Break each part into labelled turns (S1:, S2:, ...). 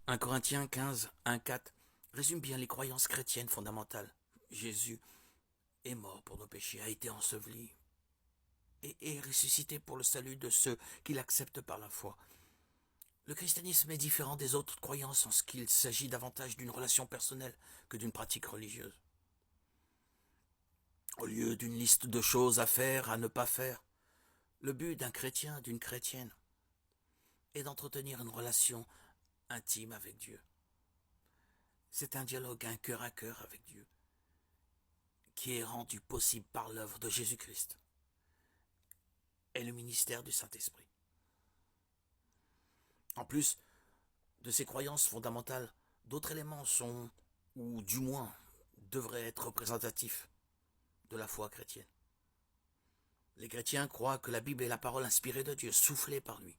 S1: 1 Corinthiens 15, 1, 4 résume bien les croyances chrétiennes fondamentales. Jésus est mort pour nos péchés, a été enseveli et est ressuscité pour le salut de ceux qui l'acceptent par la foi. Le christianisme est différent des autres croyances en ce qu'il s'agit davantage d'une relation personnelle que d'une pratique religieuse. Au lieu d'une liste de choses à faire, à ne pas faire, le but d'un chrétien, d'une chrétienne, est d'entretenir une relation intime avec Dieu. C'est un dialogue, un cœur à cœur avec Dieu, qui est rendu possible par l'œuvre de Jésus-Christ et le ministère du Saint-Esprit. En plus de ces croyances fondamentales, d'autres éléments sont, ou du moins devraient être représentatifs de la foi chrétienne. Les chrétiens croient que la Bible est la parole inspirée de Dieu, soufflée par lui,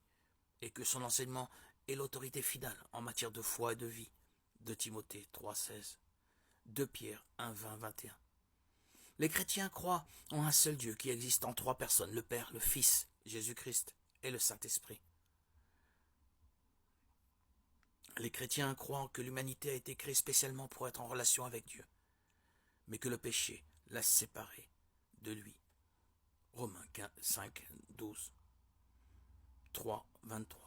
S1: et que son enseignement est l'autorité finale en matière de foi et de vie. De Timothée 3,16, de Pierre 1,20, 21. Les chrétiens croient en un seul Dieu qui existe en trois personnes, le Père, le Fils, Jésus-Christ et le Saint-Esprit. Les chrétiens croient que l'humanité a été créée spécialement pour être en relation avec Dieu, mais que le péché l'a séparée de lui. Romains 5, 12, 3, 23.